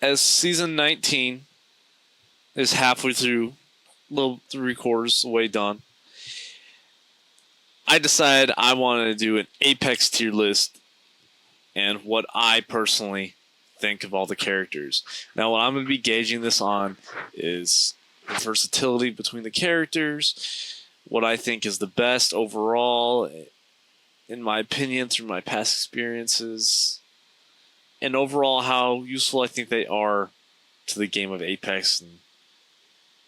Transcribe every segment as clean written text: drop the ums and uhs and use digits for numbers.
as season 19 is halfway through, little 3/4 the way done, I decided I wanted to do an Apex tier list and what I personally think of all the characters. Now, what I'm going to be gauging this on is the versatility between the characters, what I think is the best overall, in my opinion, through my past experiences, and overall how useful I think they are to the game of Apex and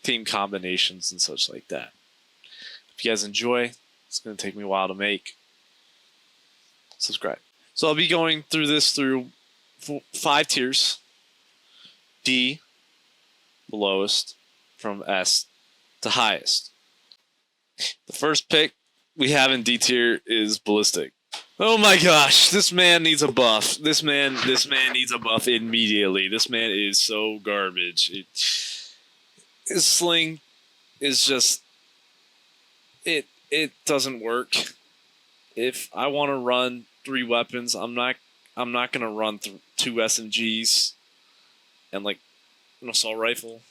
team combinations and such like that. If you guys enjoy, it's going to take me a while to make. Subscribe. So I'll be going through this through 5 tiers. D, the lowest, from S to highest. The first pick we have in D tier is Ballistic. Oh my gosh, this man needs a buff. This man needs a buff immediately. This man is so garbage. His sling is just it doesn't work. If I want to run 3 weapons, I'm not gonna run 2 SMGs and like an assault rifle.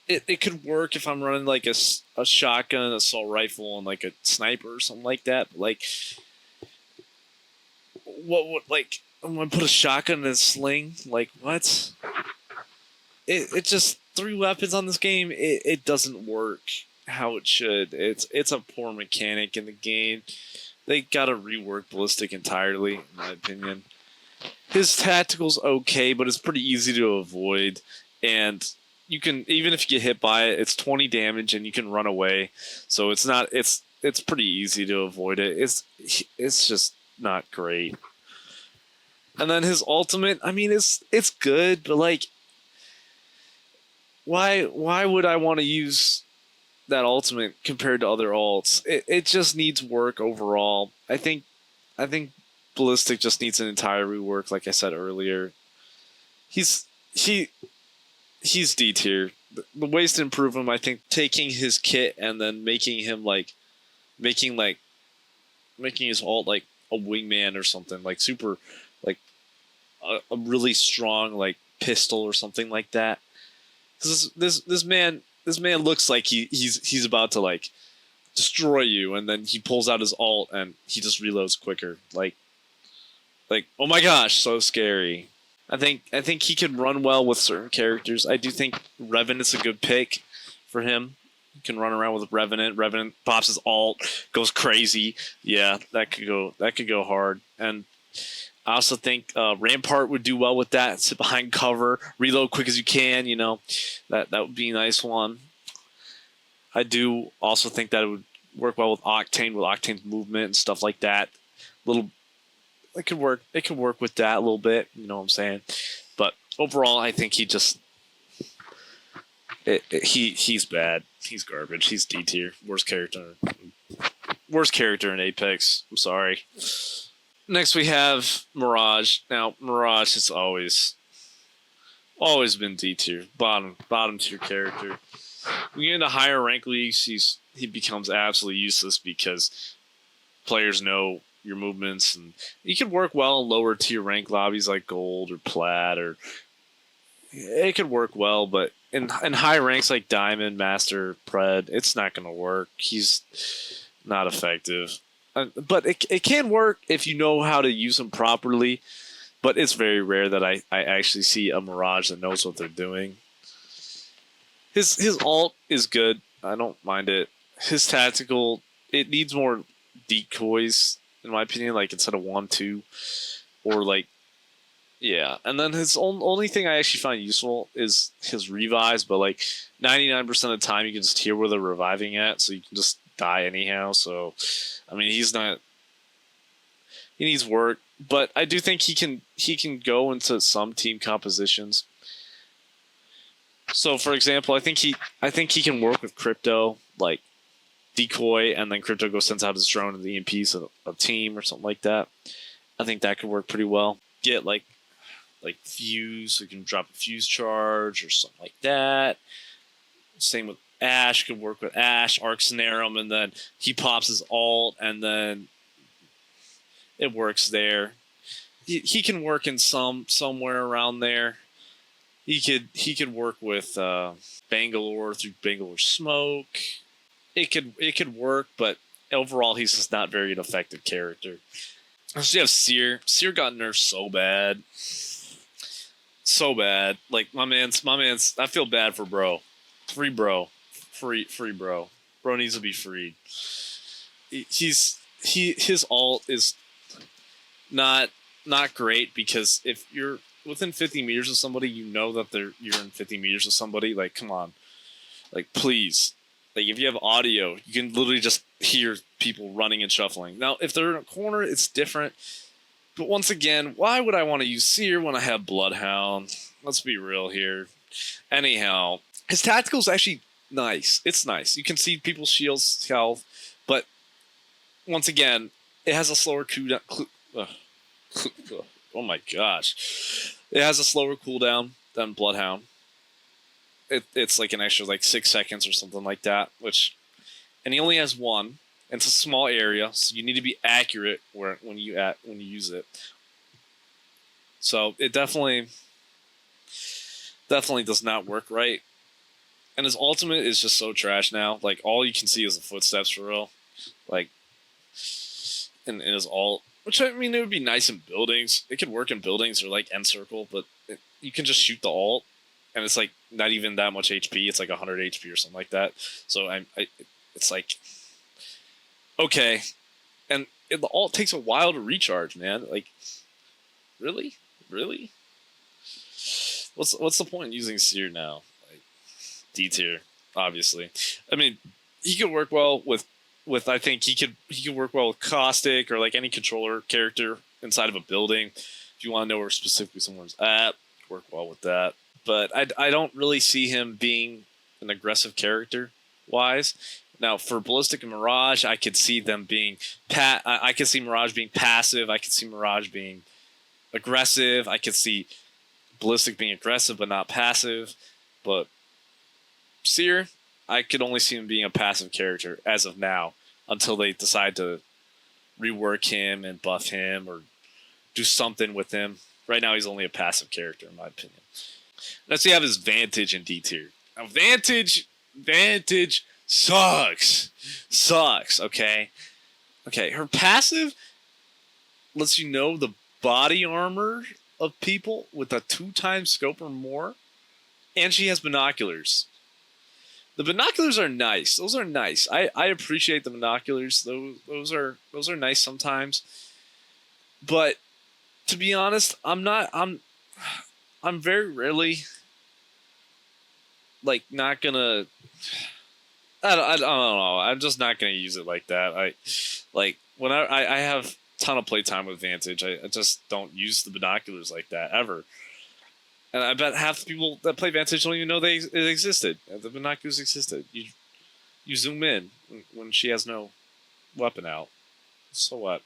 It could work if I'm running like a shotgun, assault rifle, and like a sniper or something like that. But like, what like I'm gonna put a shotgun in a sling? Like what? It just 3 weapons on this game. It doesn't work how it should. It's a poor mechanic in the game. They gotta rework Ballistic entirely, in my opinion. His tactical's okay, but it's pretty easy to avoid, and you can, even if you get hit by it, it's 20 damage and you can run away. So it's pretty easy to avoid it. It's just not great. And then his ultimate, I mean, it's good, but like, why would I want to use that ultimate compared to other ults? It just needs work overall. I think Ballistic just needs an entire rework, like I said earlier. He's D tier. The ways to improve him, I think, taking his kit and then making his ult like a wingman or something, like super, like a really strong like pistol or something like that. Because this man looks like he's about to like destroy you, and then he pulls out his ult and he just reloads quicker. Like oh my gosh, so scary. I think he can run well with certain characters. I do think Revenant's a good pick for him. He can run around with Revenant. Revenant pops his ult, goes crazy. Yeah, that could go hard. And I also think Rampart would do well with that. Sit behind cover, reload quick as you can. You know, that would be a nice one. I do also think that it would work well with Octane's movement and stuff like that. It could work with that a little bit. You know what I'm saying? But overall, I think he's bad. He's garbage. He's D tier. Worst character in Apex. I'm sorry. Next we have Mirage. Now Mirage has always been D tier, bottom tier character. When you get into higher rank leagues, he becomes absolutely useless because players know your movements, and you can work well in lower tier rank lobbies like gold or plat, or it could work well, but in high ranks like diamond, master, pred, it's not going to work. He's not effective. But it can work if you know how to use them properly, but it's very rare that I actually see a Mirage that knows what they're doing. His ult is good. I don't mind it. His tactical, it needs more decoys, in my opinion, like instead of 1-2, or like, yeah. And then his only thing I actually find useful is his revives, but like 99% of the time you can just hear where they're reviving at, so you can just die anyhow. So, I mean, he needs work, but I do think he can go into some team compositions. So, for example, I think he can work with Crypto, like decoy, and then Crypto goes sends out his drone and the EMPs of a team or something like that. I think that could work pretty well. Get like fuse, so you can drop a fuse charge or something like that. Same with Ash, could work with Ash, arc snare him, and then he pops his ult, and then it works there. he can work in somewhere around there. He could work with Bangalore through Bangalore Smoke. It could work, but overall he's just not very an effective character. So you have Seer. Seer got nerfed so bad. So bad. Like my man's I feel bad for bro. Free bro. Free bro. Bro needs to be freed. His ult is not great because if you're within 50 meters of somebody, you know that you're in 50 meters of somebody. Like, come on. Like, please. Like, if you have audio, you can literally just hear people running and shuffling. Now, if they're in a corner, it's different. But once again, why would I want to use Seer when I have Bloodhound? Let's be real here. Anyhow, his tactical is actually nice. It's nice. You can see people's shields, health, but once again, it has a slower cooldown. Oh my gosh. It has a slower cooldown than Bloodhound. It's like an extra 6 seconds or something like that, and he only has one. And it's a small area, so you need to be accurate when you use it. So it definitely does not work right. And his ultimate is just so trash now. Like, all you can see is the footsteps for real. Like, in his ult. Which, I mean, it would be nice in buildings. It could work in buildings or end circle, but you can just shoot the ult, and it's not even that much HP. It's 100 HP or something like that. So it's okay, and the ult takes a while to recharge, man. Like, really? What's the point in using Seer now? D tier, obviously. I mean, he could work well with I think he could work well with Caustic or any controller character inside of a building. If you want to know where specifically someone's at, work well with that. But I don't really see him being an aggressive character wise. Now, for Ballistic and Mirage, I could see them being I could see Mirage being passive. I could see Mirage being aggressive. I could see Ballistic being aggressive but not passive. But Seer, I could only see him being a passive character as of now, until they decide to rework him and buff him or do something with him. Right now, he's only a passive character, in my opinion. Let's see how his Vantage in D tier. Now, Vantage sucks. Okay. Her passive lets you know the body armor of people with a 2x scope or more, and she has binoculars. The binoculars are nice. Those are nice. I appreciate the binoculars. Those are nice sometimes. But to be honest, I'm very rarely not gonna. I don't know. I'm just not gonna use it like that. When I have a ton of playtime with Vantage. I just don't use the binoculars like that ever. And I bet half the people that play Vantage don't even know it existed. The binoculars existed. You zoom in when she has no weapon out. So what?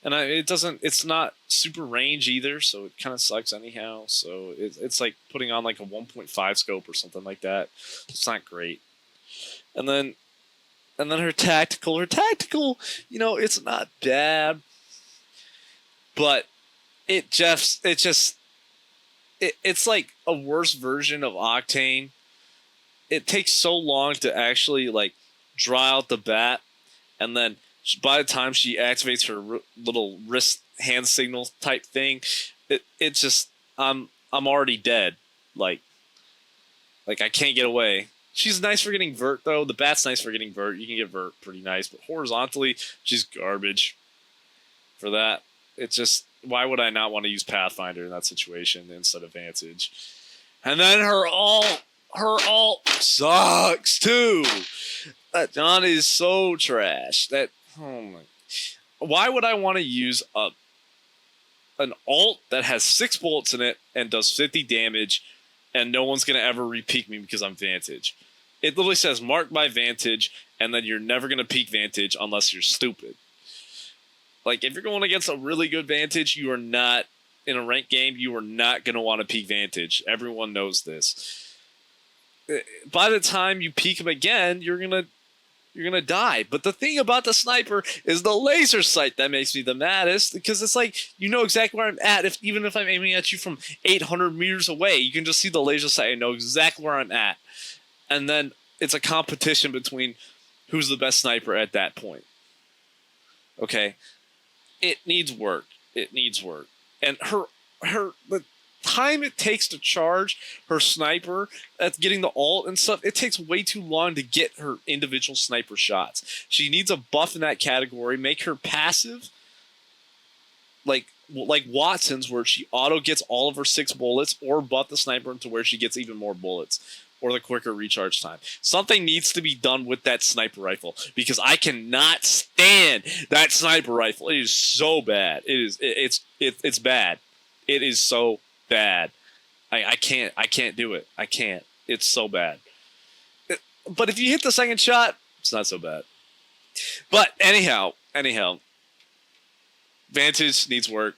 And it's not super range either, so it kind of sucks anyhow. So it's like putting on a 1.5 scope or something like that. It's not great. And then her tactical, it's not bad, but it's like a worse version of Octane. It takes so long to actually draw out the bat, and then by the time she activates her little wrist hand signal type thing, it just I'm already dead. Like I can't get away. She's nice for getting vert though. The bat's nice for getting vert. You can get vert pretty nice, but horizontally, she's garbage. For that, it's just, why would I not want to use Pathfinder in that situation instead of Vantage? And then her ult sucks too. That John is so trash. Why would I want to use an ult that has 6 bullets in it and does 50 damage, and no one's gonna ever re-peek me because I'm Vantage? It literally says marked by Vantage, and then you're never gonna peek Vantage unless you're stupid. If you're going against a really good Vantage, you are not, in a ranked game, you are not going to want to peek Vantage. Everyone knows this. By the time you peek him again, you're going to you're gonna die. But the thing about the sniper is the laser sight that makes me the maddest, because it's like you know exactly where I'm at. Even if I'm aiming at you from 800 meters away, you can just see the laser sight and know exactly where I'm at. And then it's a competition between who's the best sniper at that point. Okay, it needs work. It needs work. And the time it takes to charge her sniper at getting the ult and stuff, it takes way too long to get her individual sniper shots. She needs a buff in that category. Make her passive like Watson's, where she auto gets all of her 6 bullets, or buff the sniper into where she gets even more bullets, or the quicker recharge time. Something needs to be done with that sniper rifle, because I cannot stand that sniper rifle. It is so bad. It's bad. It is so bad. I can't do it. I can't. It's so bad. But if you hit the second shot, it's not so bad. But anyhow, Vantage needs work.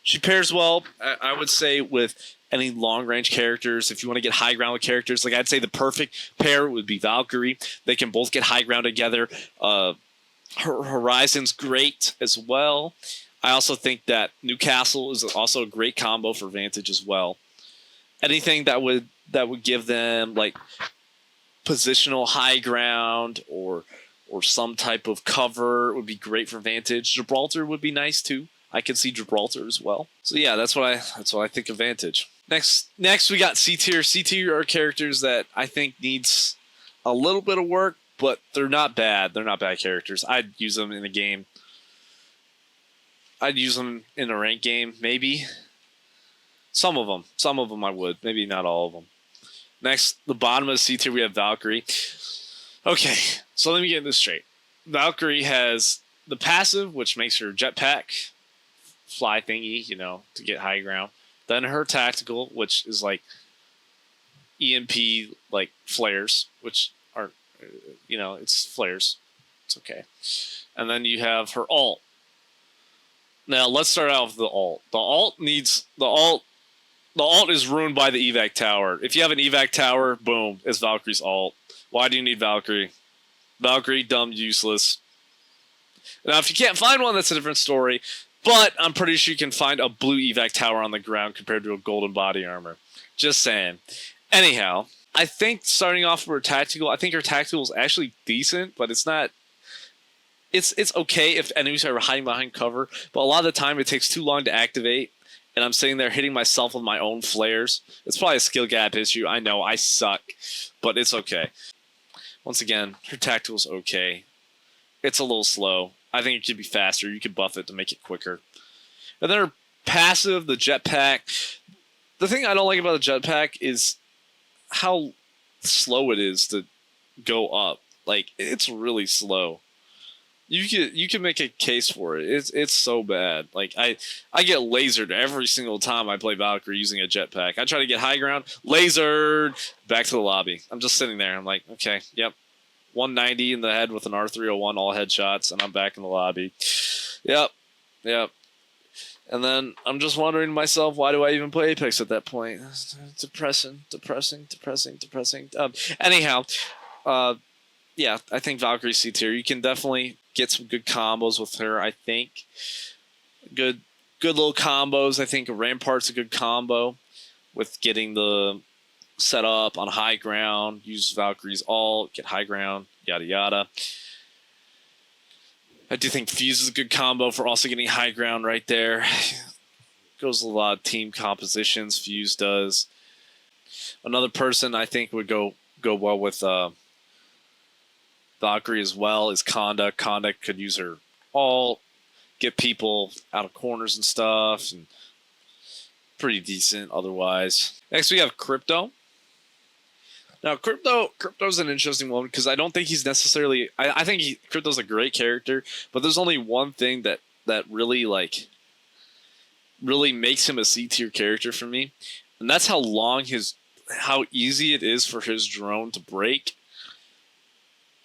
She pairs well, I would say, with any long-range characters. If you want to get high ground with characters, like I'd say the perfect pair would be Valkyrie. They can both get high ground together. Horizon's great as well. I also think that Newcastle is also a great combo for Vantage as well. Anything that would give them like positional high ground or some type of cover would be great for Vantage. Gibraltar would be nice too. I could see Gibraltar as well. So yeah, that's what I think of Vantage. Next we got C tier. C tier are characters that I think needs a little bit of work, but they're not bad. They're not bad characters. I'd use them in a game. I'd use them in a ranked game, maybe. Some of them I would. Maybe not all of them. Next, the bottom of C tier, we have Valkyrie. Okay, so let me get this straight. Valkyrie has the passive, which makes her jetpack, fly thingy, to get high ground. Then her tactical, which is like EMP, like flares, which are, it's flares. It's okay. And then you have her ult. Now let's start out with the ult. The ult is ruined by the evac tower. If you have an evac tower, boom, it's Valkyrie's ult. Why do you need Valkyrie? Valkyrie, dumb, useless. Now, if you can't find one, that's a different story. But I'm pretty sure you can find a blue evac tower on the ground compared to a golden body armor. Just saying. Anyhow, I think starting off with her tactical, I think her tactical is actually decent, but it's not. It's okay if enemies are hiding behind cover, but a lot of the time it takes too long to activate, and I'm sitting there hitting myself with my own flares. It's probably a skill gap issue. I know, I suck, but it's okay. Once again, her tactical is okay. It's a little slow. I think it could be faster. You could buff it to make it quicker. And then her passive, the jetpack. The thing I don't like about the jetpack is how slow it is to go up. Like, it's really slow. You can make a case for it. It's so bad. Like I get lasered every single time I play Valkyrie using a jetpack. I try to get high ground, lasered, back to the lobby. I'm just sitting there. I'm like, okay, yep. 190 in the head with an R301, all headshots, and I'm back in the lobby. Yep. And then I'm just wondering to myself, why do I even play Apex at that point? Depressing. Anyhow, yeah, I think Valkyrie C tier. You can definitely get some good combos with her, I think. Good little combos. I think Rampart's a good combo with getting the set up on high ground, use Valkyrie's ult, get high ground, yada yada. I do think Fuse is a good combo for also getting high ground right there. Goes a lot of team compositions, Fuse does. Another person I think would go well with Valkyrie as well is Conduct. Conduct could use her ult, get people out of corners and stuff, and pretty decent otherwise. Next we have Crypto. Now Crypto's an interesting one because I don't think he's necessarily. I think Crypto's a great character, but there's only one thing that really makes him a C tier character for me, and that's how easy it is for his drone to break.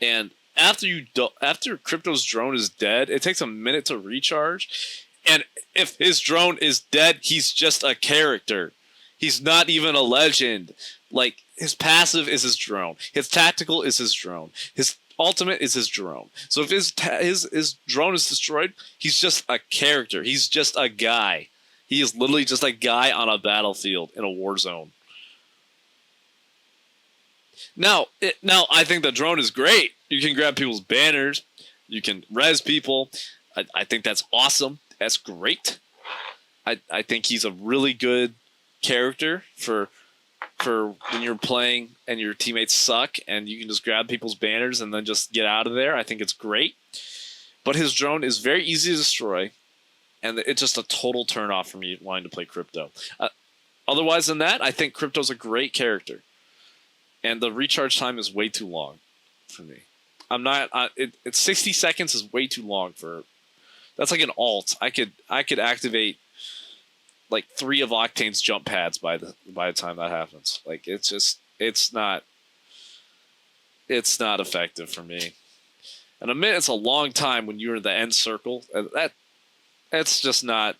And after Crypto's drone is dead, it takes a minute to recharge. And if his drone is dead, he's just a character. He's not even a legend. Like, his passive is his drone. His tactical is his drone. His ultimate is his drone. So if his drone is destroyed, he's just a character. He's just a guy. He is literally just a guy on a battlefield in a war zone. Now I think the drone is great. You can grab people's banners. You can res people. I think that's awesome. That's great. I think he's a really good character for when you're playing and your teammates suck and you can just grab people's banners and then just get out of there. I think it's great. But his drone is very easy to destroy, and it's just a total turnoff for me wanting to play Crypto. Otherwise than that, I think Crypto's a great character. And the recharge time is way too long for me. I'm not. It's 60 seconds is way too long for. That's like an alt. I could activate like 3 of Octane's jump pads by the time that happens. Like it's not effective for me. And a minute's a long time when you're in the end circle. That's just not.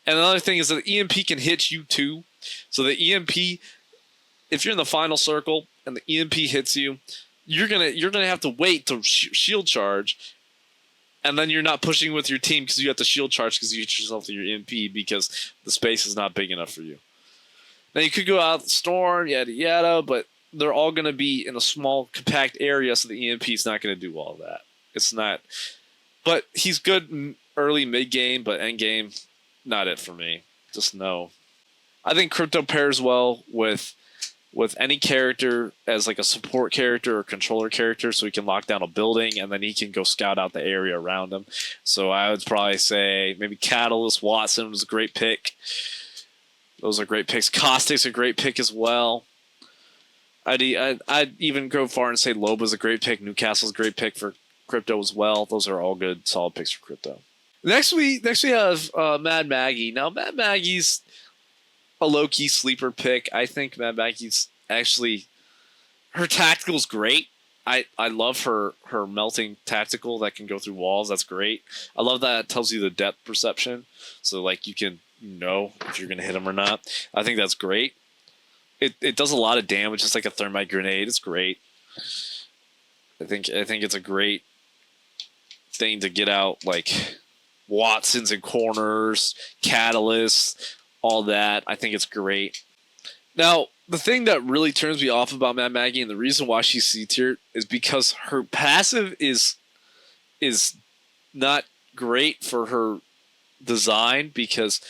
And another thing is that the EMP can hit you too. So the EMP, if you're in the final circle and the EMP hits you, you're gonna have to wait to shield charge, and then you're not pushing with your team because you have to shield charge because you hit yourself with your EMP because the space is not big enough for you. Now you could go out the storm, yada yada, but they're all gonna be in a small compact area, so the EMP is not gonna do all that. It's not. But he's good early mid game, but end game, not it for me. Just no. I think Crypto pairs well with any character as like a support character or controller character, so he can lock down a building and then he can go scout out the area around him. So I would probably say maybe Catalyst, Watson was a great pick. Those are great picks. Caustic's a great pick as well. I'd even go far and say Loba's a great pick. Newcastle's a great pick for Crypto as well. Those are all good, solid picks for Crypto. Next we have Mad Maggie. Now Mad Maggie's a low-key sleeper pick. I think Mad Maggie's actually, her tactical's great. I love her melting tactical that can go through walls. That's great. I love that it tells you the depth perception, so like you can know if you're gonna hit him or not. I think that's great. It does a lot of damage. It's like a thermite grenade. It's great. I think it's a great thing to get out like Watsons in corners, Catalysts, all that. I think it's great. Now, the thing that really turns me off about Mad Maggie and the reason why she's C tier is because her passive is not great for her design, because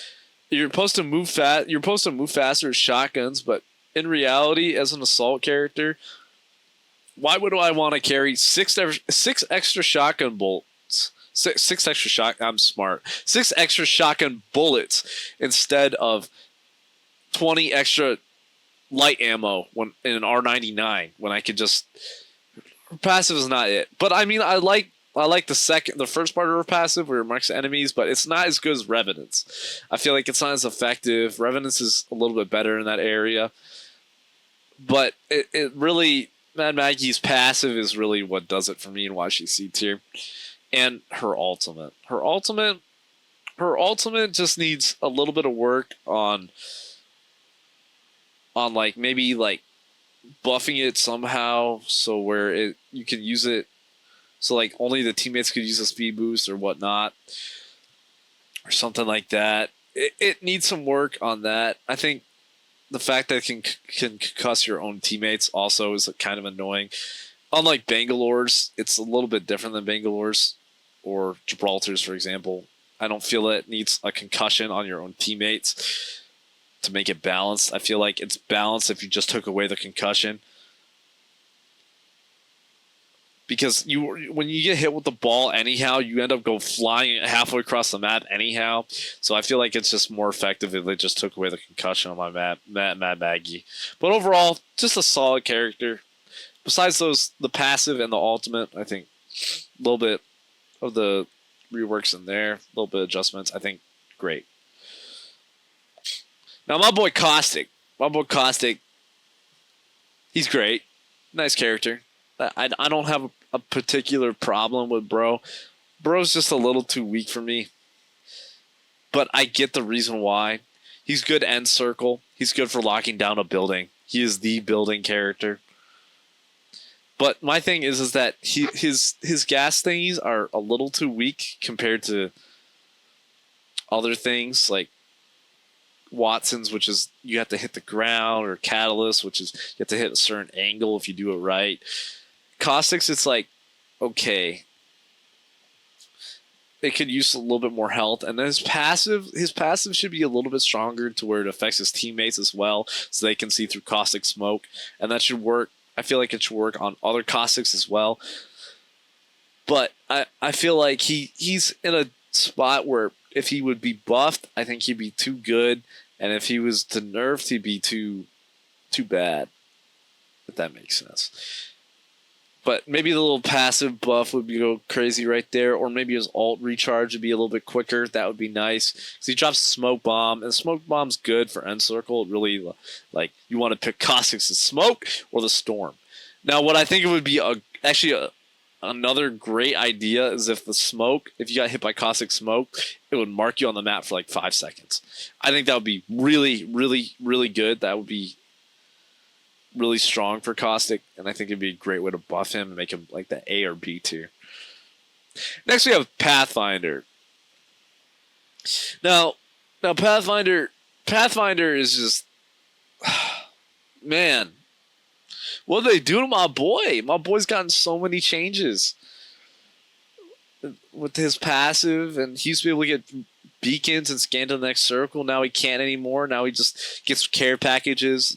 you're supposed to move faster with shotguns, but in reality, as an assault character, why would I want to carry six extra shotgun bolts? Six extra shotgun bullets instead of 20 extra light ammo when in an R99 when I could just. Her passive is not it, but I mean I like the first part of her passive where it marks enemies, but it's not as good as Revenant's. I feel like it's not as effective. Revenant's is a little bit better in that area, but it really, Mad Maggie's passive is really what does it for me and why she's C tier. And her ultimate just needs a little bit of work on like maybe like buffing it somehow, so where you can use it so like only the teammates could use a speed boost or whatnot, or something like that. It needs some work on that. I think the fact that it can concuss your own teammates also is kind of annoying. Unlike Bangalore's, it's a little bit different than Bangalore's or Gibraltar's, for example. I don't feel it needs a concussion on your own teammates to make it balanced. I feel like it's balanced if you just took away the concussion. Because when you get hit with the ball anyhow, you end up go flying halfway across the map anyhow. So I feel like it's just more effective if they just took away the concussion on my map, Mad Maggie. But overall, just a solid character. Besides the passive and the ultimate, I think a little bit of the reworks in there, a little bit of adjustments, I think great. Now my boy Caustic, he's great. Nice character. I don't have a particular problem with Bro. Bro's just a little too weak for me. But I get the reason why. He's good end circle. He's good for locking down a building. He is the building character. But my thing is that his gas thingies are a little too weak compared to other things like Watson's, which is you have to hit the ground, or Catalyst, which is you have to hit a certain angle if you do it right. Caustic's, it's like, okay, it could use a little bit more health, and then his passive should be a little bit stronger to where it affects his teammates as well, so they can see through Caustic Smoke, and that should work. I feel like it should work on other Caustics as well. But I feel like he's in a spot where if he would be buffed, I think he'd be too good, and if he was to nerfed, he'd be too bad. If that makes sense. But maybe the little passive buff would go crazy right there, or maybe his ult recharge would be a little bit quicker. That would be nice because he drops Smoke Bomb, and Smoke Bomb's good for End Circle. It really, like, you want to pick Caustic's Smoke or the Storm. Now, what I think it would be another great idea is if the Smoke, if you got hit by Caustic Smoke, it would mark you on the map for like 5 seconds. I think that would be really, really, really good. That would be really strong for Caustic, and I think it'd be a great way to buff him and make him like the A or B tier. Next, we have Pathfinder. Now Pathfinder is just, man, what are they doing to my boy? My boy's gotten so many changes with his passive, and he used to be able to get beacons and scan to the next circle. Now he can't anymore. Now he just gets care packages.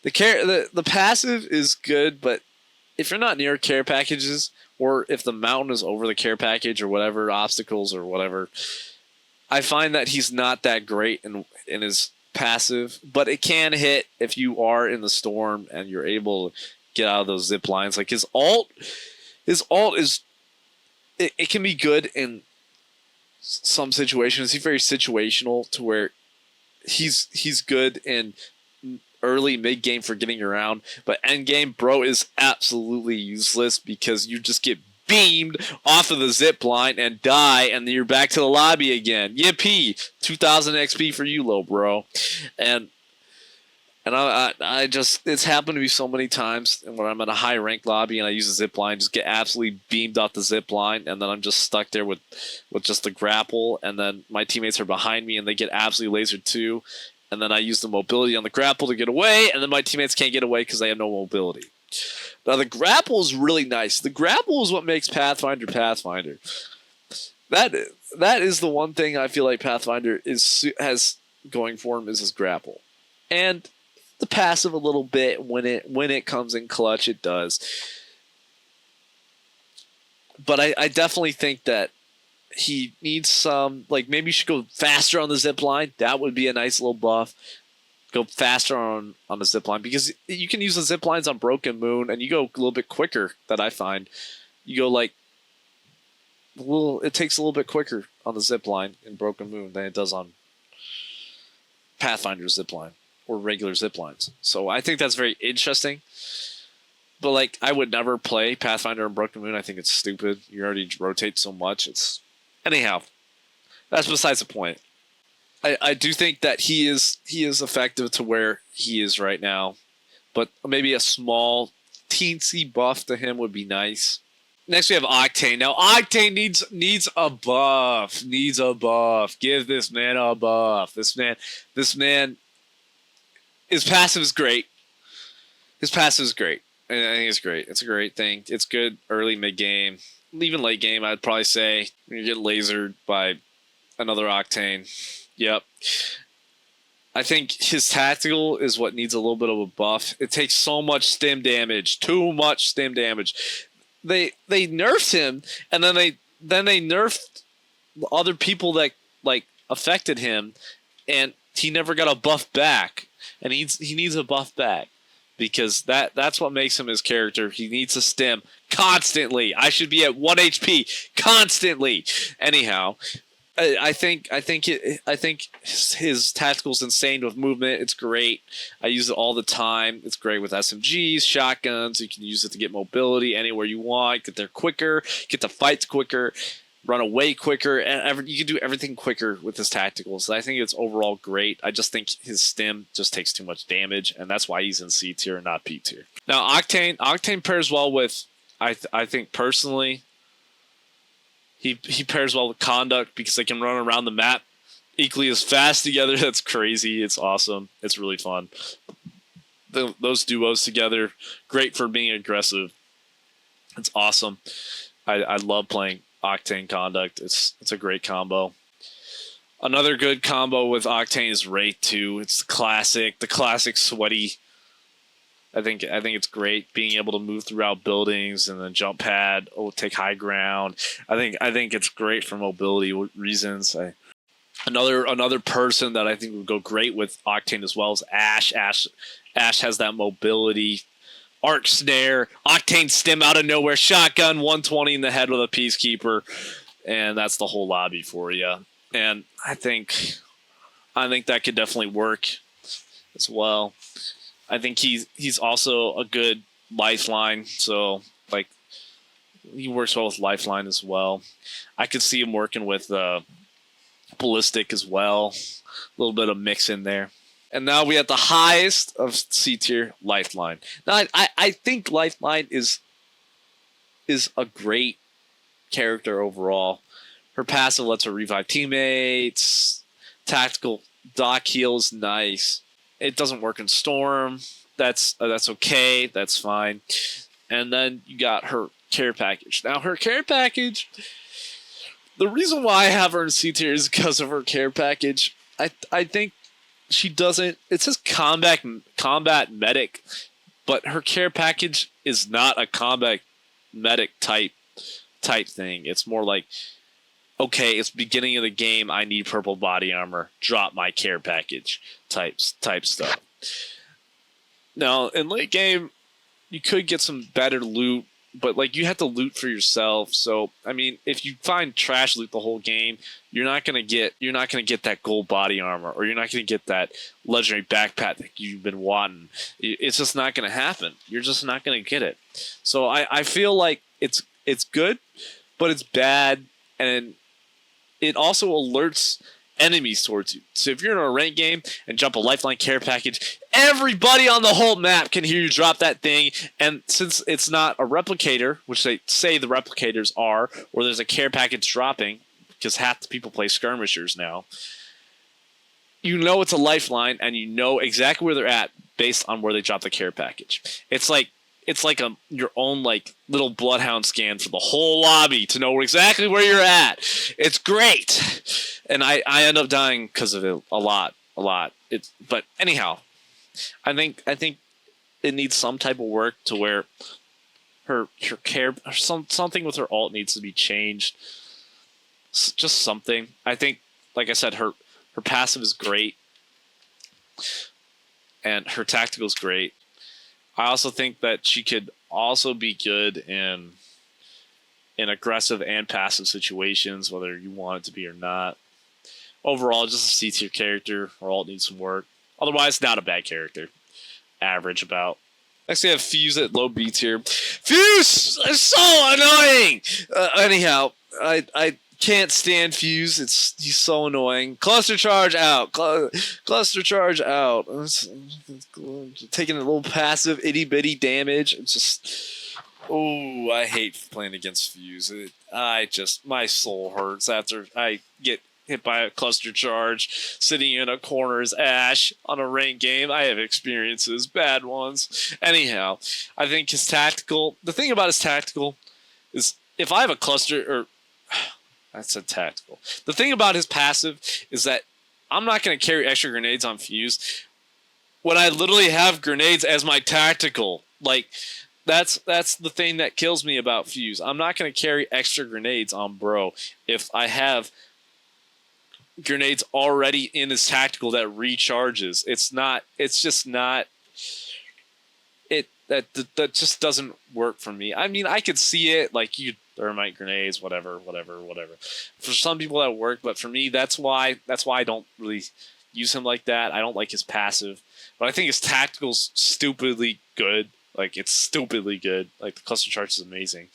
The passive is good, but if you're not near care packages, or if the mountain is over the care package or whatever, obstacles or whatever, I find that he's not that great in his passive, but it can hit if you are in the storm and you're able to get out of those zip lines. Like his ult is it can be good in some situations. He's very situational to where he's good in early mid game for getting around, but end game, bro, is absolutely useless because you just get beamed off of the zip line and die, and then you're back to the lobby again. Yippee! 2000 XP for you, low bro. And I just, it's happened to me so many times when I'm in a high rank lobby and I use a zip line, just get absolutely beamed off the zip line, and then I'm just stuck there with just the grapple, and then my teammates are behind me and they get absolutely lasered too. And then I use the mobility on the grapple to get away, and then my teammates can't get away because they have no mobility. Now, the grapple is really nice. The grapple is what makes Pathfinder Pathfinder. That is the one thing I feel like Pathfinder has going for him is his grapple. And the passive a little bit when it comes in clutch, it does. But I definitely think that he needs some, like, maybe you should go faster on the zip line. That would be a nice little buff. Go faster on the zip line, because you can use the zip lines on Broken Moon and you go a little bit quicker. That I find you go like it takes a little bit quicker on the zip line in Broken Moon than it does on Pathfinder zip line or regular zip lines. So I think that's very interesting. But like, I would never play Pathfinder and Broken Moon. I think it's stupid. You already rotate so much. Anyhow, that's besides the point. I do think that he is effective to where he is right now, but maybe a small teensy buff to him would be nice. Next we have Octane. Now Octane needs a buff. Needs a buff. Give this man a buff. This man, his passive is great. His passive is great. I think it's great. It's a great thing. It's good early, mid game, even late game. I'd probably say when you get lasered by another Octane. Yep. I think his tactical is what needs a little bit of a buff. It takes so much stim damage. Too much stim damage. They nerfed him, and then they nerfed other people that like affected him, and he never got a buff back. And he needs a buff back. Because that's what makes him his character. He needs to stim constantly. I should be at 1 HP constantly. Anyhow, I think his tactical's insane with movement. It's great. I use it all the time. It's great with SMGs, shotguns. You can use it to get mobility anywhere you want. Get there quicker. Get to fights quicker. run away quicker, and you can do everything quicker with his tacticals. So I think it's overall great. I just think his stim just takes too much damage, and that's why he's in C tier and not P tier. Now Octane pairs well with I think personally he pairs well with Conduct because they can run around the map equally as fast together. That's crazy. It's awesome. It's really fun. Those duos together, great for being aggressive. It's awesome. I love playing Octane Conduct. It's a great combo. Another good combo with Octane is Wraith 2. It's the classic sweaty. I think it's great being able to move throughout buildings and then jump pad, take high ground. I think it's great for mobility reasons. Another person that I think would go great with Octane as well is Ashe. Ashe has that mobility. Arc Snare, Octane stim out of nowhere, shotgun, 120 in the head with a Peacekeeper, and that's the whole lobby for you. And I think that could definitely work as well. I think he's also a good lifeline, so like he works well with lifeline as well. I could see him working with ballistic as well, a little bit of mix in there. And now we have the highest of C tier, Lifeline. Now I think Lifeline is a great character overall. Her passive lets her revive teammates. Tactical dock heal is nice. It doesn't work in Storm. That's okay. That's fine. And then you got her care package. Now her care package. The reason why I have her in C tier is because of her care package. I think she doesn't. It says combat medic, but her care package is not a combat medic type thing. It's more like, okay, it's beginning of the game. I need purple body armor. Drop my care package type stuff. Now in late game, you could get some better loot, but like you have to loot for yourself. So I mean, if you find trash loot the whole game, you're not gonna get that gold body armor, or you're not gonna get that legendary backpack that you've been wanting. It's just not gonna happen. You're just not gonna get it. So I feel like it's good, but it's bad, and it also alerts enemies towards you. So if you're in a ranked game and jump a lifeline care package, everybody on the whole map can hear you drop that thing. And since it's not a replicator, which they say the replicators are, or there's a care package dropping, because half the people play skirmishers now, you know it's a lifeline, and you know exactly where they're at based on where they drop the care package. It's like your own like little bloodhound scan for the whole lobby to know exactly where you're at. It's great, and I end up dying because of it a lot. But anyhow, I think it needs some type of work to where her care, something with her ult needs to be changed. Just something. I think, like I said, her passive is great, and her tactical is great. I also think that she could also be good in aggressive and passive situations, whether you want it to be or not. Overall, just a C tier character. Her ult needs some work. Otherwise, not a bad character. Average about. Next, we have Fuse at low B tier. Fuse is so annoying. Anyhow, I can't stand Fuse. He's so annoying. Cluster charge out. Cluster charge out. Taking a little passive itty bitty damage. It's just, I hate playing against Fuse. My soul hurts after I get hit by a cluster charge. Sitting in a corner as Ashe on a ranked game. I have experiences, bad ones. Anyhow, I think his tactical. The thing about his tactical is if I have a cluster or. That's a tactical. The thing about his passive is that I'm not going to carry extra grenades on Fuse when I literally have grenades as my tactical. Like, that's the thing that kills me about Fuse. I'm not going to carry extra grenades on Bro if I have grenades already in his tactical that recharges. It's just not. That just doesn't work for me. I mean, I could see it, like you thermite grenades, whatever. For some people that work, but for me, that's why I don't really use him like that. I don't like his passive, but I think his tactical's stupidly good. Like, it's stupidly good. Like, the cluster charge is amazing.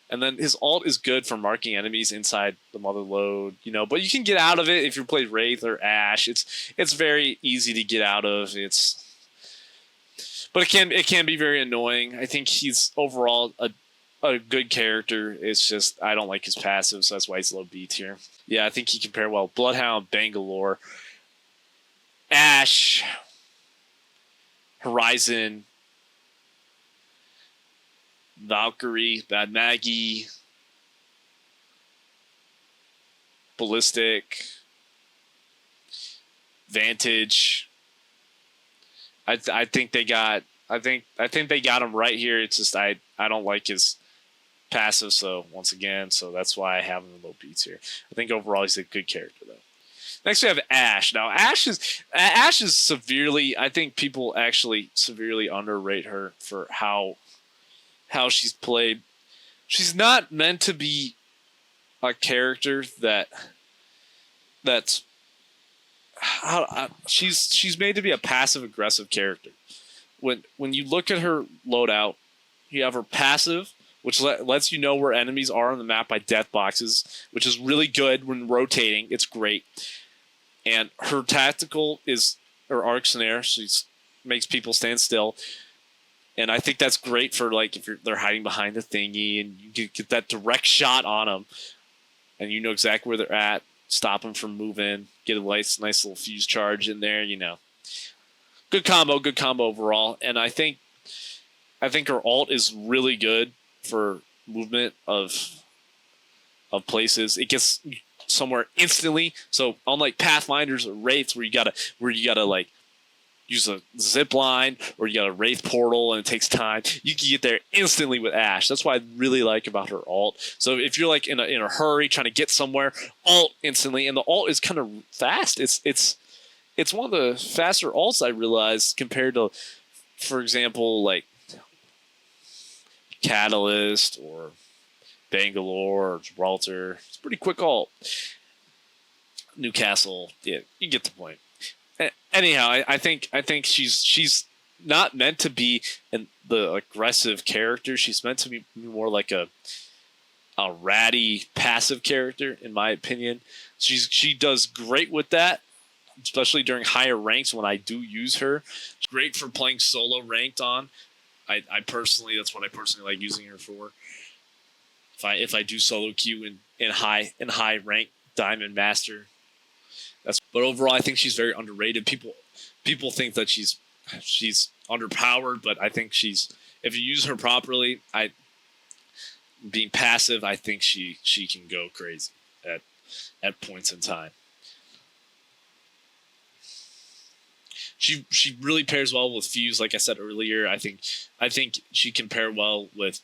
And then his ult is good for marking enemies inside the mother load, but you can get out of it if you play Wraith or Ashe. It's very easy to get out of. But it can be very annoying. I think he's overall a good character. It's just I don't like his passive, so that's why he's low B tier. Yeah, I think he can pair well. Bloodhound, Bangalore, Ashe, Horizon, Valkyrie, Bad Maggie, Ballistic, Vantage. I think they got him right here. It's just I don't like his passive, so that's why I have him in low beats here. I think overall he's a good character though. Next we have Ashe. Now Ashe is severely, I think people actually severely underrate her for how she's played. She's not meant to be a character that's she's made to be a passive aggressive character. When you look at her loadout, you have her passive, which lets you know where enemies are on the map by death boxes, which is really good when rotating. It's great. And her tactical is her arc snare. She makes people stand still. And I think that's great for if they're hiding behind the thingy and you get that direct shot on them and you know exactly where they're at, stop them from moving, get a nice little fuse charge in there, Good combo overall. And I think her ult is really good for movement of places. It gets somewhere instantly. So unlike Pathfinders or Wraiths where you gotta use a zip line or you got a Wraith portal and it takes time, you can get there instantly with Ashe. That's what I really like about her ult. So if you're in a hurry trying to get somewhere, ult instantly, and the ult is kind of fast. It's one of the faster ults I realized compared to, for example, Catalyst or Bangalore or Gibraltar. It's a pretty quick ult. Newcastle, yeah, you get the point. Anyhow, I think she's not meant to be the aggressive character. She's meant to be more like a ratty passive character, in my opinion. She does great with that, especially during higher ranks when I do use her. She's great for playing solo ranked on. That's what I personally like using her for. If I do solo queue in high rank Diamond Master. But overall, I think she's very underrated. People think that she's underpowered, but I think if you use her properly, being passive, I think she can go crazy at points in time. She really pairs well with Fuse, like I said earlier. I think she can pair well with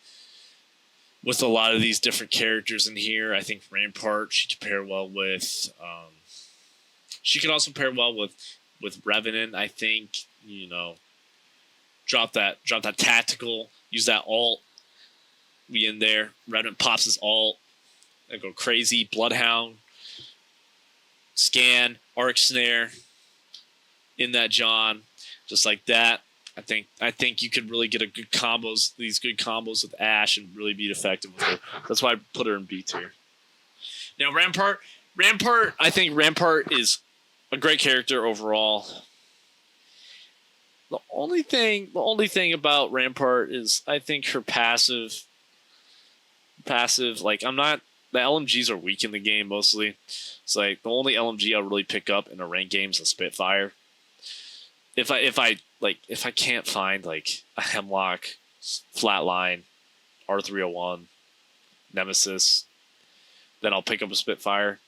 a lot of these different characters in here. I think Rampart she can pair well with. She can also pair well with Revenant. I think drop that tactical, use that ult, be in there. Revenant pops his ult, and go crazy. Bloodhound, scan, arc snare, in that John, just like that. I think you could really get these good combos with Ashe and really be effective with her. That's why I put her in B tier. Now Rampart, I think Rampart is a great character overall. The only thing about Rampart is I think her passive, the LMGs are weak in the game mostly. It's the only LMG I'll really pick up in a ranked game is a Spitfire. If I can't find a Hemlock, Flatline, R301, Nemesis, then I'll pick up a Spitfire.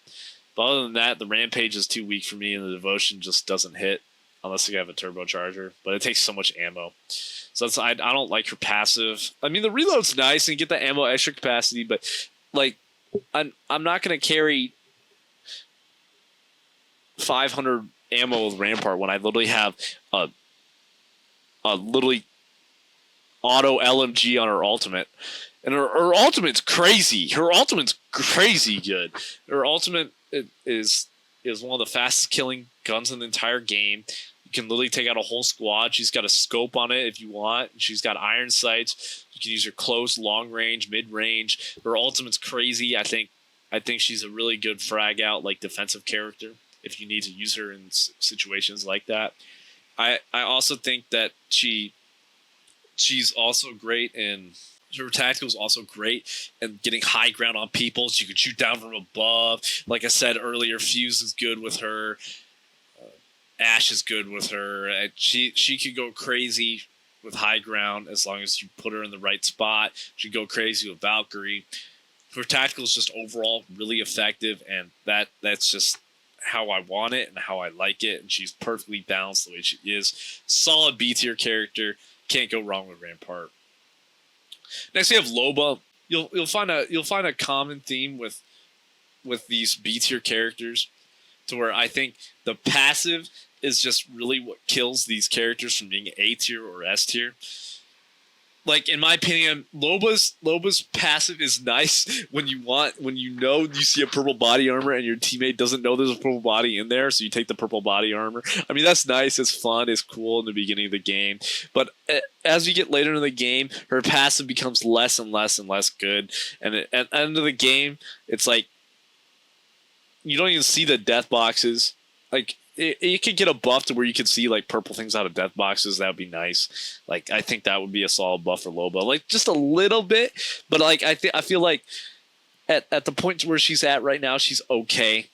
But other than that, the Rampage is too weak for me, and the Devotion just doesn't hit unless you have a turbocharger. But it takes so much ammo, so I don't like her passive. I mean, the reload's nice and you get the ammo extra capacity, but I'm not gonna carry 500 ammo with Rampart when I literally have a literally auto LMG on her ultimate. And her ultimate's crazy. Her ultimate's crazy good. Her ultimate is one of the fastest killing guns in the entire game. You can literally take out a whole squad. She's got a scope on it if you want. She's got iron sights. You can use her close, long range, mid range. Her ultimate's crazy. I think she's a really good frag out, like defensive character if you need to use her in situations like that. I also think that she's also great in her tactical is also great and getting high ground on people. So you can shoot down from above. Like I said earlier, Fuse is good with her. Ash is good with her. She could go crazy with high ground as long as you put her in the right spot. She could go crazy with Valkyrie. Her tactical is just overall really effective, and that's just how I want it and how I like it. And she's perfectly balanced the way she is. Solid B tier character. Can't go wrong with Rampart. Next we have Loba. You'll find a common theme with these B tier characters, to where I think the passive is just really what kills these characters from being A tier or S tier. Like, in my opinion, Loba's passive is nice when you see a purple body armor and your teammate doesn't know there's a purple body in there, so you take the purple body armor. I mean, that's nice, it's fun, it's cool in the beginning of the game. But as we get later in the game, her passive becomes less and less and less good. And at the end of the game, it's like you don't even see the death boxes. Like, you could get a buff to where you could see like purple things out of death boxes. That would be nice. Like, I think that would be a solid buff for Loba. Like, just a little bit, but like I feel like at the point where she's at right now, she's okay.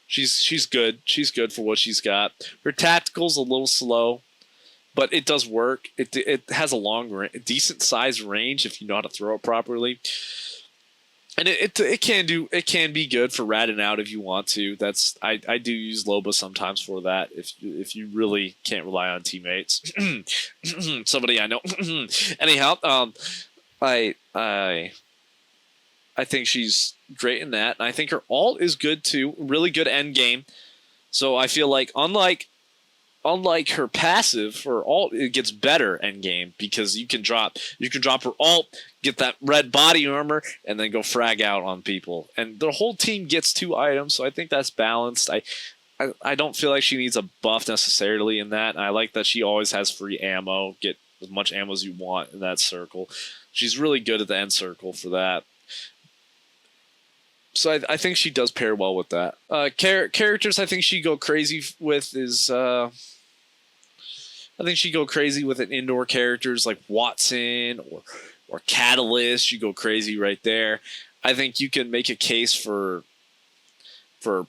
She's good. She's good for what she's got. Her tactical's a little slow, but it does work. It has a decent size range if you know how to throw it properly. And it can be good for ratting out if you want to. I do use Loba sometimes for that if you really can't rely on teammates. Somebody I know. Anyhow, I think she's great in that. And I think her ult is good too. Really good end game. So I feel like unlike her passive, her ult, it gets better end game because you can drop her ult, get that red body armor, and then go frag out on people. And the whole team gets 2 items, so I think that's balanced. I don't feel like she needs a buff necessarily in that. And I like that she always has free ammo. Get as much ammo as you want in that circle. She's really good at the end circle for that. So I think she does pair well with that. Characters I think she go crazy with is I think she go crazy with an indoor characters like Watson or Catalyst. You go crazy right there. I think you can make a case for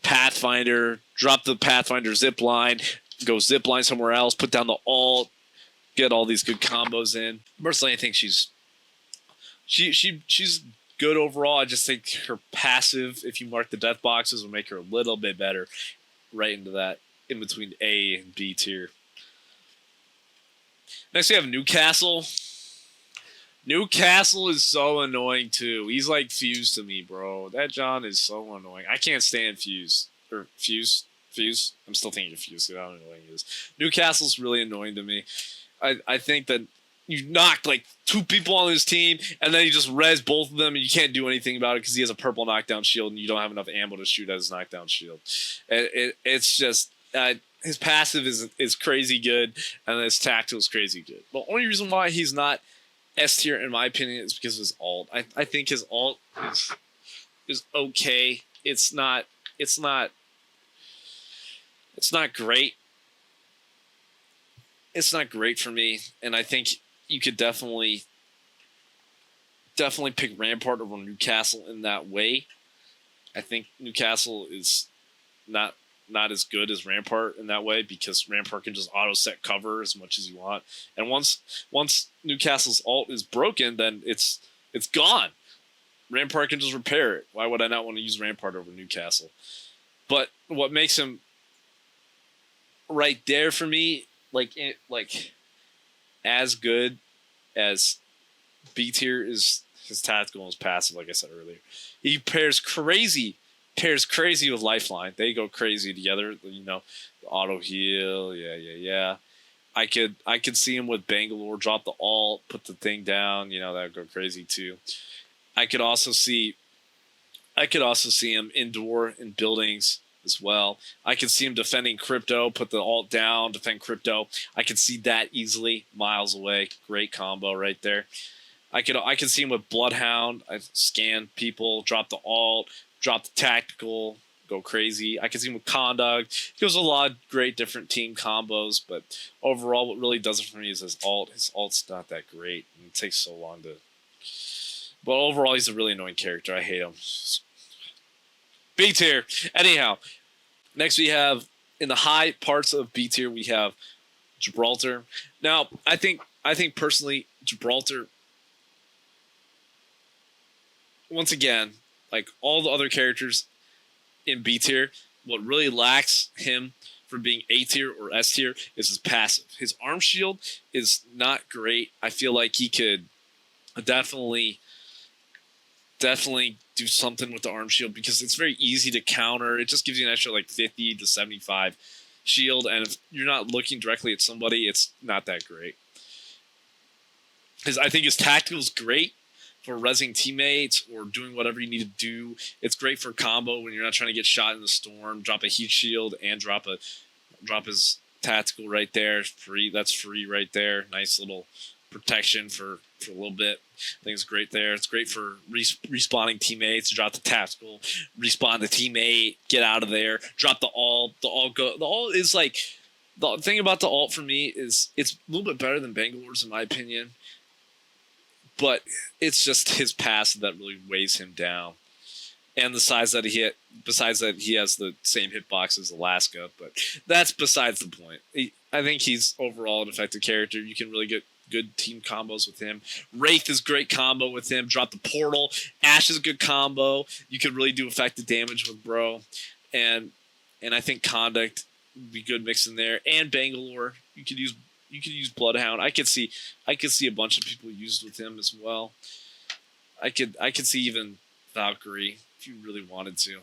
Pathfinder. Drop the Pathfinder zipline, go zipline somewhere else, put down the ult, get all these good combos in. Personally, I think she's good overall. I just think her passive, if you mark the death boxes, will make her a little bit better right into that in between A and B tier. Next we have Newcastle. Newcastle is so annoying too. He's like Fuse to me, bro. That John is so annoying. I can't stand Fuse. Or Fuse. I'm still thinking of Fuse. I don't know what he is. Newcastle's really annoying to me. I think that you knocked like 2 people on his team, and then you just res both of them, and you can't do anything about it because he has a purple knockdown shield, and you don't have enough ammo to shoot at his knockdown shield. It's just his passive is crazy good, and his tactical is crazy good. The only reason why he's not S tier, in my opinion, is because of his ult. I think his ult is okay. It's not great. It's not great for me, and I think you could definitely pick Rampart over Newcastle in that way. I think Newcastle is not as good as Rampart in that way because Rampart can just auto set cover as much as you want, and once Newcastle's ult is broken, then it's gone. Rampart can just repair it. Why would I not want to use Rampart over Newcastle? But what makes him right there for me, like as good as B tier, is his tactical and his passive. Like I said earlier, he pairs crazy with Lifeline. They go crazy together. You know, auto heal. Yeah. I could see him with Bangalore, drop the ult, put the thing down. You know, that would go crazy too. I could also see him indoor in buildings as well. I could see him defending Crypto, put the ult down, defend Crypto. I could see that easily, miles away. Great combo right there. I could see him with Bloodhound. I scan people, drop the ult, drop the tactical, go crazy. I could see him with Conduct. He goes a lot of great different team combos, but overall, what really does it for me is his ult. His ult's not that great, and it takes so long to. But overall, he's a really annoying character. I hate him. B tier. Anyhow, next we have in the high parts of B tier we have Gibraltar. Now, I think personally Gibraltar. Once again, like all the other characters in B tier, what really lacks him from being A tier or S tier is his passive. His arm shield is not great. I feel like he could definitely do something with the arm shield because it's very easy to counter. It just gives you an extra like 50 to 75 shield, and if you're not looking directly at somebody, it's not that great. Because I think his tactical is great for rezzing teammates or doing whatever you need to do. It's great for combo when you're not trying to get shot in the storm. Drop a heat shield and drop his tactical right there. Free. That's free right there. Nice little protection for a little bit. I think it's great there. It's great for respawning teammates. Drop the tactical, respawn the teammate, get out of there. Drop the ult. The ult is like the thing about the ult for me is it's a little bit better than Bangalore's in my opinion. But it's just his pass that really weighs him down. And the size that he hit, besides that he has the same hitbox as Alaska, but that's besides the point. I think he's overall an effective character. You can really get good team combos with him. Wraith is great combo with him. Drop the portal. Ashe is a good combo. You can really do effective damage with bro. And I think Conduct would be good mix in there. And Bangalore. You could use Bloodhound. I could see a bunch of people used with him as well. I could see even Valkyrie if you really wanted to.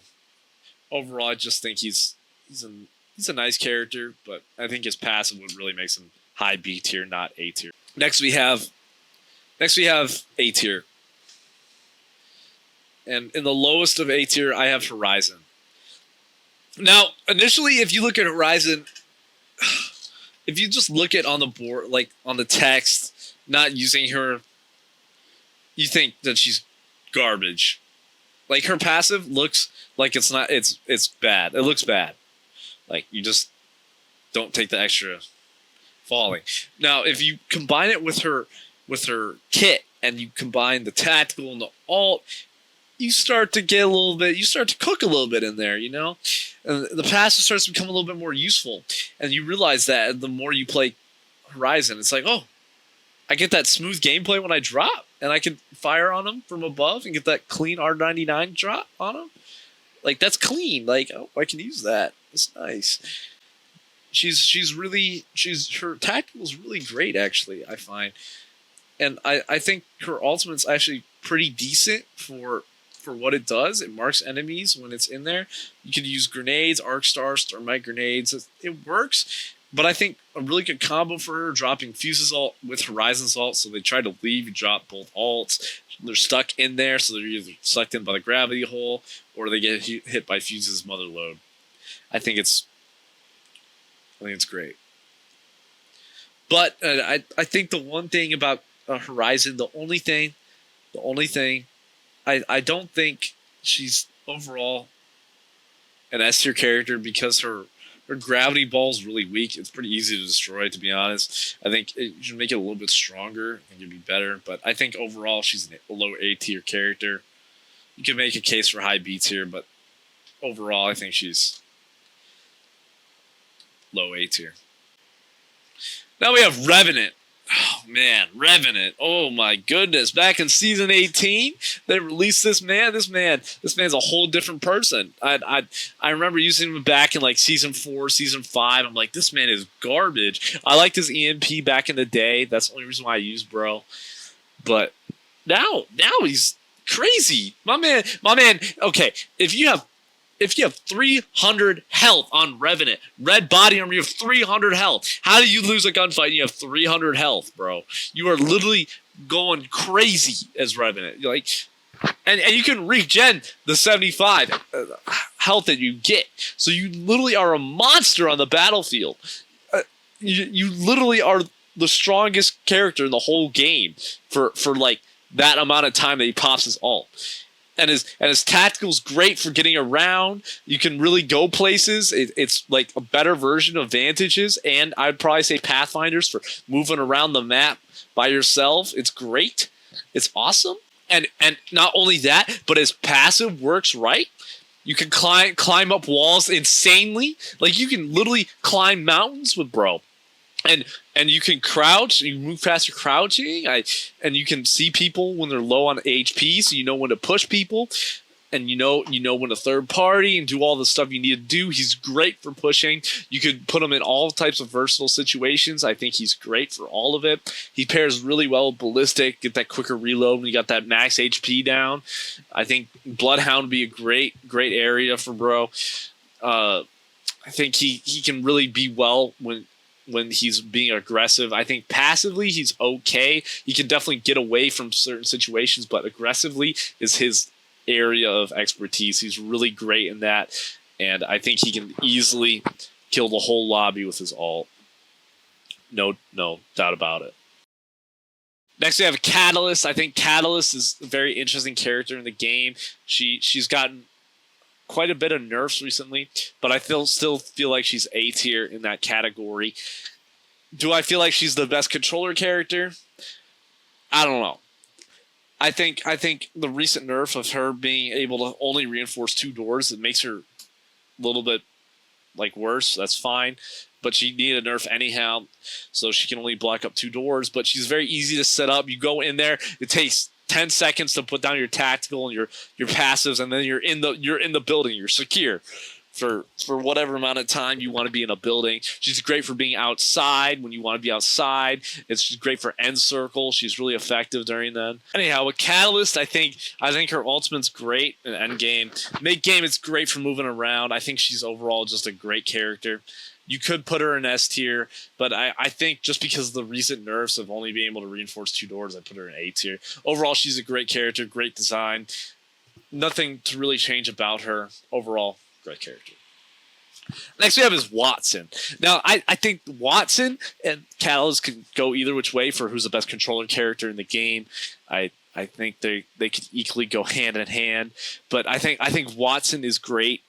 Overall, I just think he's a nice character, but I think his passive would really make him high B tier, not A tier. Next we have A tier. And in the lowest of A tier, I have Horizon. Now, initially, if you look at Horizon, if you just look at on the board, like on the text, not using her, you think that she's garbage. Like her passive looks like it's not. It's bad. It looks bad. Like you just don't take the extra falling. Now, if you combine it with her kit and you combine the tactical and the ult, you start to get a little bit. You start to cook a little bit in there, you know. And the passive starts to become a little bit more useful, and you realize that the more you play Horizon, it's like, oh, I get that smooth gameplay when I drop, and I can fire on them from above and get that clean R99 drop on them. Like that's clean. Like, oh, I can use that. It's nice. Her tactical is really great, actually, I find, and I think her ultimate's actually pretty decent for what it does. It marks enemies when it's in there. You can use grenades, arc stars, thermite grenades. It works. But I think a really good combo for her, dropping Fuse's ult with Horizon's ult. So they try to leave, you drop both ults. They're stuck in there, so they're either sucked in by the gravity hole or they get hit by Fuse's mother load. I think it's great. But I think the one thing about Horizon, the only thing, I don't think she's overall an S tier character because her gravity ball is really weak. It's pretty easy to destroy, to be honest. I think it should make it a little bit stronger. I think it'd be better. But I think overall she's a low A tier character. You can make a case for high B tier, but overall I think she's low A tier. Now we have Revenant. Oh man, Revenant. Oh my goodness. Back in season 18, they released this man. This man's a whole different person. I remember using him back in like season 4, season 5. I'm like, this man is garbage. I liked his EMP back in the day. That's the only reason why I used bro. But now he's crazy. My man, okay, if you have 300 health on Revenant, red body armor, you have 300 health. How do you lose a gunfight and you have 300 health, bro? You are literally going crazy as Revenant. You're like, and you can regen the 75 health that you get. So you literally are a monster on the battlefield. You literally are the strongest character in the whole game for like that amount of time that he pops his ult. And his tactical's great for getting around. You can really go places. It's like a better version of Vantages, and I'd probably say Pathfinders for moving around the map by yourself. It's great. It's awesome. And not only that, but his passive works right. You can climb up walls insanely. Like you can literally climb mountains with bro. And you can crouch. You move faster crouching. And you can see people when they're low on HP, so you know when to push people, and you know when to third party and do all the stuff you need to do. He's great for pushing. You could put him in all types of versatile situations. I think he's great for all of it. He pairs really well with Ballistic. Get that quicker reload when you got that max HP down. I think Bloodhound would be a great area for bro. I think he can really be well when he's being aggressive. I think passively he's okay. He can definitely get away from certain situations, but aggressively is his area of expertise. He's really great in that, and I think he can easily kill the whole lobby with his ult. No doubt about it. Next we have Catalyst. I think Catalyst is a very interesting character in the game. She's gotten quite a bit of nerfs recently, but I still feel like she's A tier in that category. Do I feel like she's the best controller character? I don't know. I think the recent nerf of her being able to only reinforce 2 doors, it makes her a little bit like worse. That's fine, but she needed a nerf anyhow, so she can only block up 2 doors. But she's very easy to set up. You go in there, it takes 10 seconds to put down your tactical and your passives, and then you're in the building. You're secure for whatever amount of time you want to be in a building. She's great for being outside when you want to be outside. She's great for end circle. She's really effective during then. Anyhow, with Catalyst, I think her ultimate's great in end game. Mid game, it's great for moving around. I think she's overall just a great character. You could put her in S tier, but I think just because of the recent nerfs of only being able to reinforce 2 doors, I put her in A tier. Overall, she's a great character, great design. Nothing to really change about her. Overall, great character. Next we have is Wattson. Now, I think Wattson and Catalyst can go either which way for who's the best controller character in the game. I think they could equally go hand in hand, but I think Wattson is great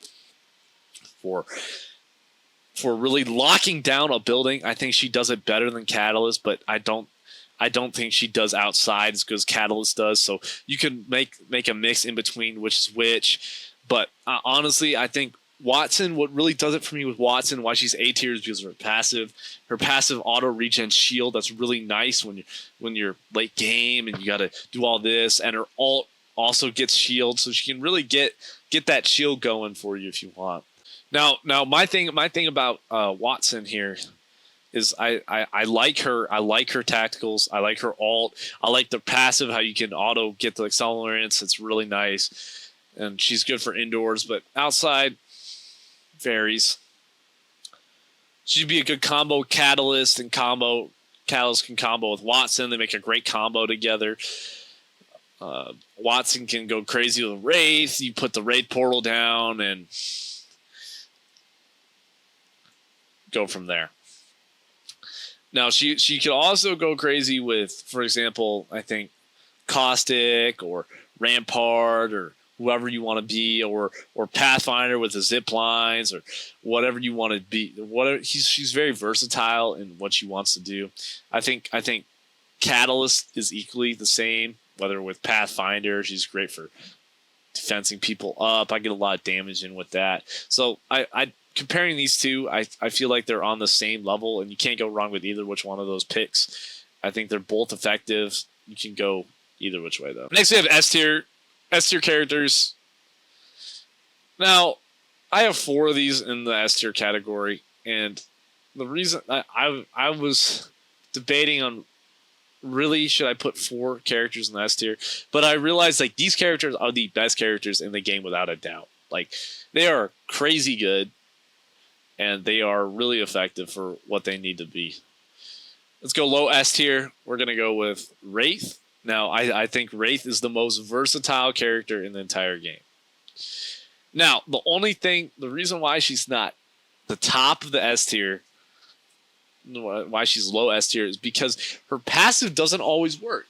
for really locking down a building. I think she does it better than Catalyst, but I don't think she does outside as good as Catalyst does. So you can make a mix in between which is which. But honestly, I think Wattson, what really does it for me with Wattson, why she's A tier, is because of her passive auto regen shield. That's really nice when you're late game and you got to do all this. And her ult also gets shield, so she can really get that shield going for you if you want. Now my thing about Wattson here is I like her. I like her tacticals. I like her ult. I like the passive, how you can auto get the accelerants. It's really nice, and she's good for indoors. But outside, varies. She'd be a good combo Catalyst, and Catalyst can combo with Wattson. They make a great combo together. Wattson can go crazy with Wraith. You put the Wraith portal down and go from there. Now she could also go crazy with, for example, I think Caustic or Rampart or whoever you want to be, or Pathfinder with the zip lines or whatever you want to be. She's very versatile in what she wants to do. I think Catalyst is equally the same. Whether with Pathfinder, she's great for defensing people up. I get a lot of damage in with that. So I comparing these two, I feel like they're on the same level, and you can't go wrong with either which one of those picks. I think they're both effective. You can go either which way, though. Next, we have S tier characters. Now, I have 4 of these in the S tier category, and the reason I was debating on really should I put 4 characters in the S tier, but I realized like these characters are the best characters in the game without a doubt. Like they are crazy good, and they are really effective for what they need to be. Let's go low S tier. We're gonna go with Wraith, Now, I think Wraith is the most versatile character in the entire game. Now, the reason why she's not the top of the S tier, why she's low S tier, is because her passive doesn't always work.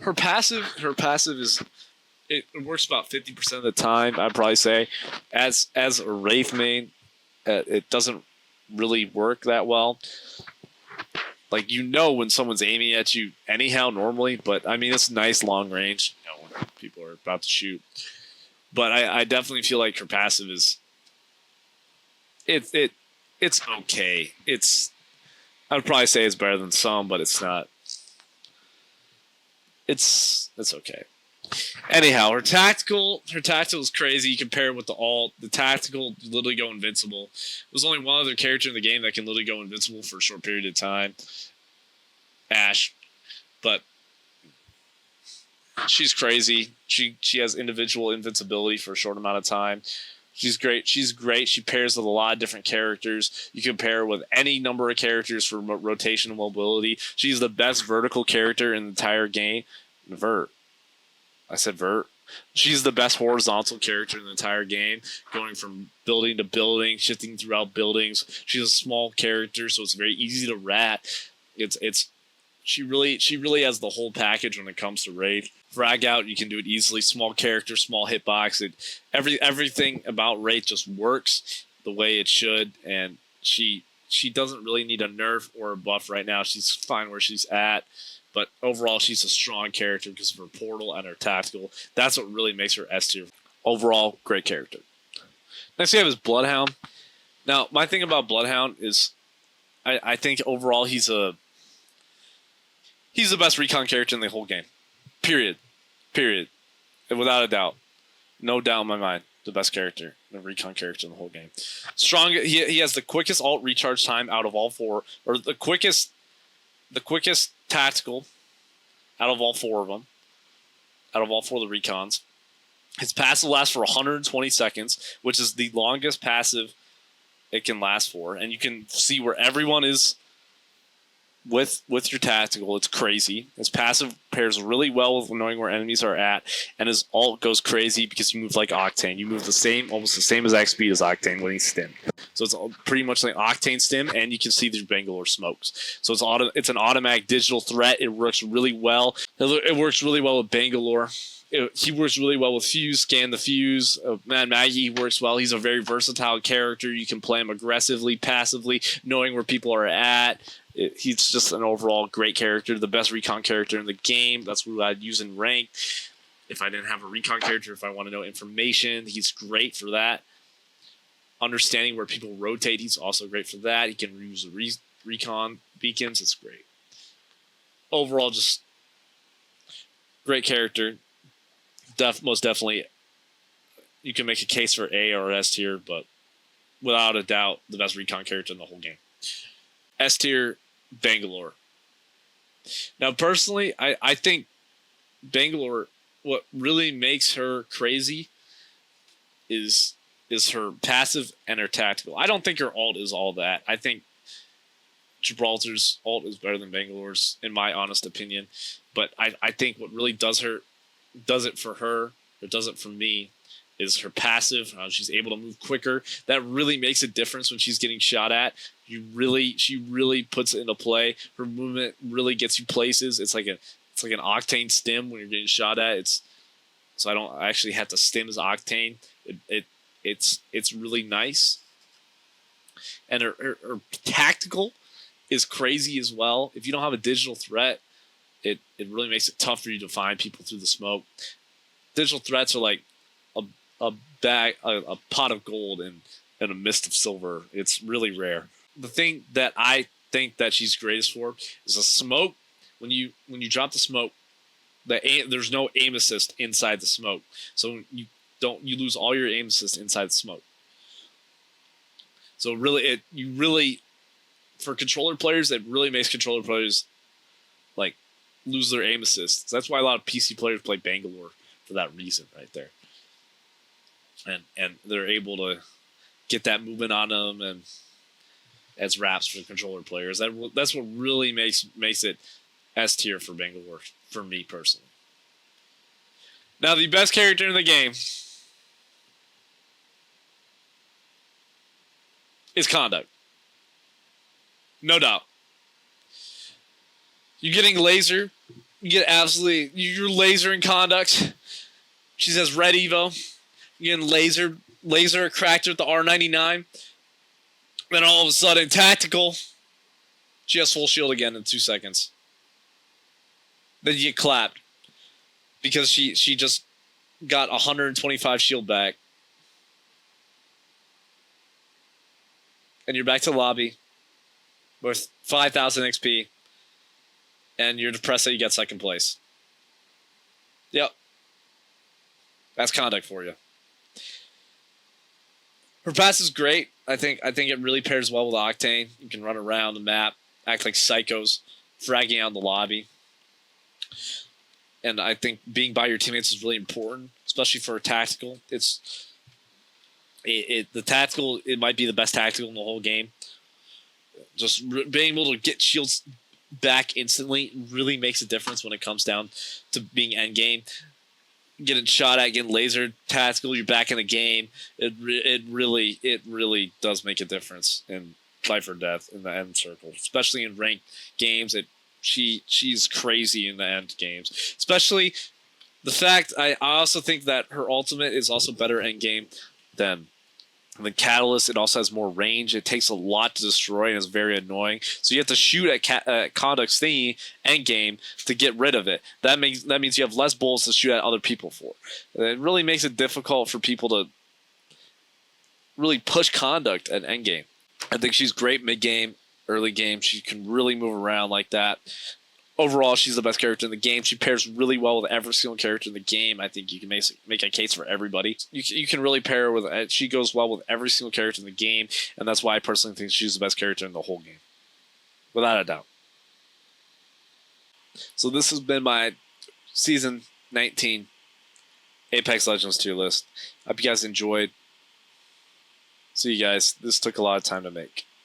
Her passive is it works about 50% of the time. I'd probably say, as a Wraith main, it doesn't really work that well. Like, when someone's aiming at you anyhow normally, but I mean it's nice long range, when people are about to shoot. But I definitely feel like her passive is it's okay. I would probably say it's better than some, but it's not. It's okay. Anyhow, her tactical is crazy. You compare it with the alt. The tactical, you literally go invincible. There's only one other character in the game that can literally go invincible for a short period of time. Ashe. But she's crazy. She has individual invincibility for a short amount of time. She's great. She pairs with a lot of different characters. You can pair her with any number of characters for rotation and mobility. She's the best vertical character in the entire game. Vert. I said Vert. She's the best horizontal character in the entire game, going from building to building, shifting throughout buildings. She's a small character, so it's very easy to rat. She really has the whole package when it comes to Wraith. Frag out, you can do it easily. Small character, small hitbox. Everything about Wraith just works the way it should, and she doesn't really need a nerf or a buff right now. She's fine where she's at. But overall, she's a strong character because of her portal and her tactical. That's what really makes her S tier. Overall, great character. Next we have is Bloodhound. Now, my thing about Bloodhound is I think overall he's the best recon character in the whole game. Period. Without a doubt. No doubt in my mind. The best character. The recon character in the whole game. Strong. He has the quickest alt recharge time out of all four. Or the quickest tactical out of all four of them. Out of all four of the recons. His passive lasts for 120 seconds, which is the longest passive it can last for. And you can see where everyone is with your tactical. It's crazy. His passive pairs really well with knowing where enemies are at, and his alt goes crazy because you move like Octane. You move almost the same exact speed as Octane when he's stim. So it's pretty much like Octane stim, and you can see through Bangalore smokes. So it's an automatic digital threat. It works really well. It works really well with Bangalore. He works really well with Fuse, Scan the Fuse. Mad Maggie works well. He's a very versatile character. You can play him aggressively, passively, knowing where people are at. He's just an overall great character, the best recon character in the game. That's what I'd use in rank. If I didn't have a recon character, if I want to know information, he's great for that. Understanding where people rotate, he's also great for that. He can use the recon beacons. It's great. Overall, just great character. Most definitely, you can make a case for A or S tier, but without a doubt, the best recon character in the whole game. S tier, Bangalore. Now, personally, I think Bangalore, what really makes her crazy is her passive and her tactical. I don't think her alt is all that. I think Gibraltar's alt is better than Bangalore's, in my honest opinion. But I think what really does it for her, or does it for me, is her passive. She's able to move quicker. That really makes a difference when she's getting shot at. She really puts it into play. Her movement really gets you places. It's like an Octane stim when you're getting shot at. So I don't actually have to stim as Octane. It's really nice. And her tactical is crazy as well. If you don't have a digital threat, it really makes it tough for you to find people through the smoke. Digital threats are like a pot of gold and a mist of silver. It's really rare. The thing that I think that she's greatest for is a smoke. When you drop the smoke, there's no aim assist inside the smoke, so you lose all your aim assist inside the smoke. So really, for controller players, it really makes controller players like lose their aim assist. So that's why a lot of PC players play Bangalore for that reason, right there. And they're able to get that movement on them, and as wraps for controller players. That's what really makes it S tier for Bangalore for me personally. Now the best character in the game is Conduct. No doubt. You're getting laser. You get absolutely. You're laser in Conduct. She says red Evo. You're getting laser cracked her with the R99. Then all of a sudden, tactical. She has full shield again in 2 seconds. Then you get clapped because she just got 125 shield back. And you're back to the lobby with 5,000 XP. And you're depressed that you got second place. Yep. That's Conduct for you. Her pass is great. I think it really pairs well with Octane. You can run around the map, act like psychos, fragging out in the lobby. And I think being by your teammates is really important, especially for a tactical. The tactical, it might be the best tactical in the whole game. Just being able to get shields back instantly really makes a difference when it comes down to being end game. Getting shot at, getting laser tactical, you're back in the game. It really does make a difference in life or death in the end circle, especially in ranked games. She's crazy in the end games, especially the fact I also think that her ultimate is also better end game than Catalyst. It also has more range. It takes a lot to destroy and is very annoying. So you have to shoot at Conduct's thingy end game to get rid of it. That means you have less bullets to shoot at other people for. And it really makes it difficult for people to really push Conduct at end game. I think she's great mid game, early game. She can really move around like that. Overall, she's the best character in the game. She pairs really well with every single character in the game. I think you can make a case for everybody. You can really pair her with. She goes well with every single character in the game, and that's why I personally think she's the best character in the whole game, without a doubt. So this has been my season 19 Apex Legends tier list. I hope you guys enjoyed. See you guys. This took a lot of time to make.